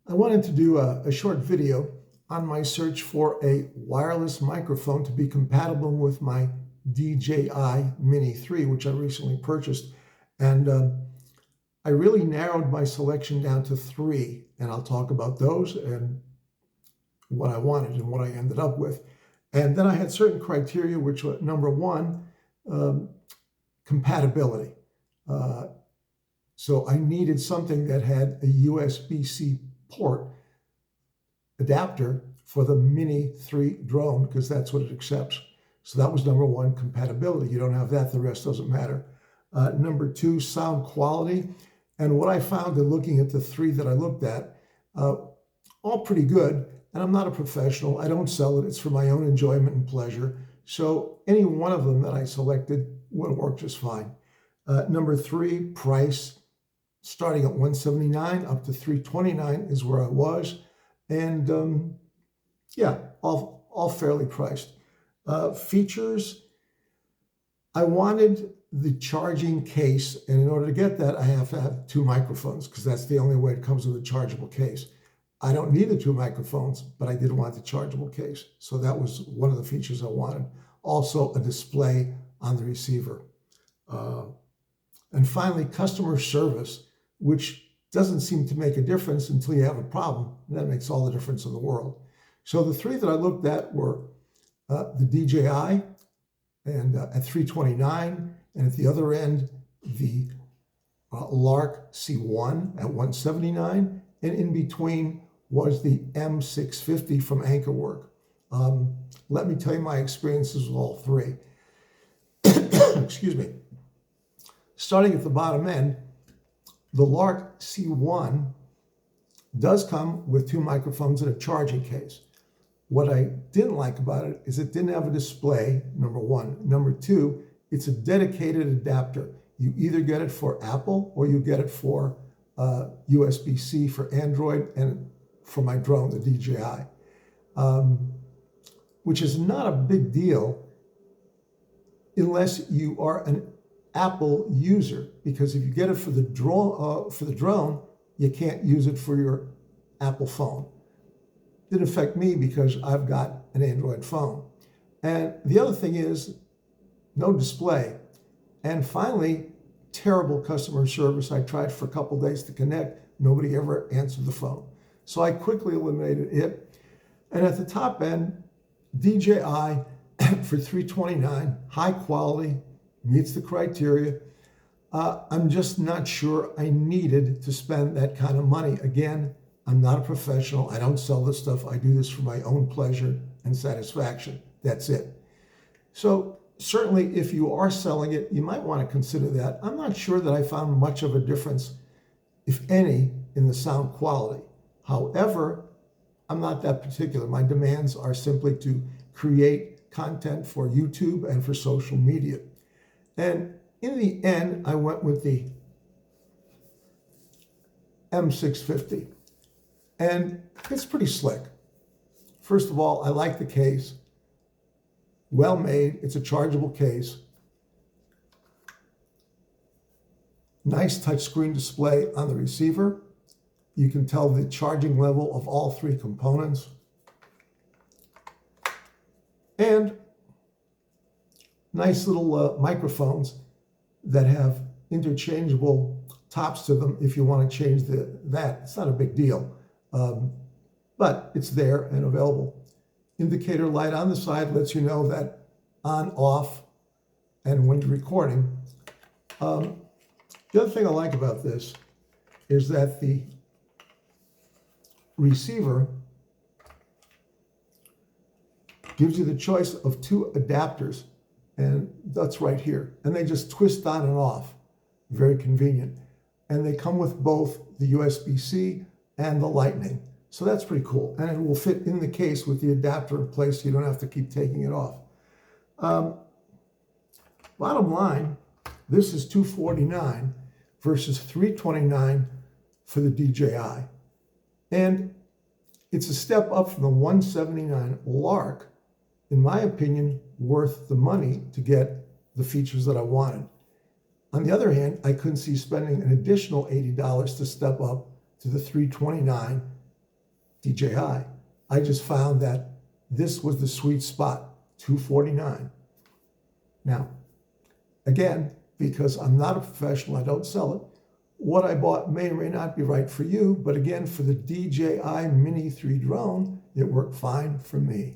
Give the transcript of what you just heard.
I wanted to do a short video on my search for a wireless microphone to be compatible with my DJI Mini 3, which I recently purchased. And I really narrowed my selection down to three, and I'll talk about those and what I wanted and what I ended up with. And then I had certain criteria, which were number one, compatibility. So I needed something that had a USB-C port adapter for the Mini 3 drone, because that's what it accepts. So that was number one, compatibility. You don't have that, the rest doesn't matter. Number two, sound quality. And what I found in looking at the three that I looked at, all pretty good. And I'm not a professional. I don't sell it. It's for my own enjoyment and pleasure. So any one of them that I selected would work just fine. Number three, price. Starting at $179 up to $329 is where I was. And yeah, all fairly priced. Features, I wanted the charging case, and in order to get that, I have to have two microphones, because that's the only way it comes with a chargeable case. I don't need the two microphones, but I did want the chargeable case. So that was one of the features I wanted. Also, a display on the receiver. And finally, customer service, which doesn't seem to make a difference until you have a problem. And that makes all the difference in the world. So the three that I looked at were the DJI, and at $329, and at the other end, the Lark C1 at $179, and in between was the M650 from Anchorwork. Let me tell you my experiences with all three. Excuse me. Starting at the bottom end, the Lark C1 does come with two microphones and a charging case. What I didn't like about it is it didn't have a display, number one. Number two, it's a dedicated adapter. You either get it for Apple or you get it for USB-C for Android and for my drone, the DJI, which is not a big deal unless you are an Apple user, because if you get it for the drone, you can't use it for your Apple phone. Didn't affect me because I've got an Android phone. And the other thing is no display. And finally, terrible customer service. I tried for a couple days to connect. Nobody ever answered the phone. So I quickly eliminated it. And at the top end, DJI for $329, high quality, meets the criteria. I'm just not sure I needed to spend that kind of money. Again, I'm not a professional. I don't sell this stuff. I do this for my own pleasure and satisfaction. That's it. So certainly if you are selling it, you might want to consider that. I'm not sure that I found much of a difference, if any, in the sound quality. However, I'm not that particular. My demands are simply to create content for YouTube and for social media. And in the end, I went with the M650. And it's pretty slick. First of all, I like the case. Well made. It's a chargeable case. Nice touchscreen display on the receiver. You can tell the charging level of all three components. And nice little microphones that have interchangeable tops to them if you want to change that. It's not a big deal, but it's there and available. Indicator light on the side lets you know that on, off, and when you're recording. The other thing I like about this is that the receiver gives you the choice of two adapters, and that's right here. And they just twist on and off. Very convenient. And they come with both the USB-C and the Lightning. So that's pretty cool. And it will fit in the case with the adapter in place, so you don't have to keep taking it off. Bottom line, this is $249 versus $329 for the DJI. And it's a step up from the $179 Lark, in my opinion, worth the money to get the features that I wanted. On the other hand, I couldn't see spending an additional $80 to step up to the $329 DJI. I just found that this was the sweet spot, $249. Now, again, because I'm not a professional, I don't sell it, what I bought may or may not be right for you, but again, for the DJI Mini 3 drone, it worked fine for me.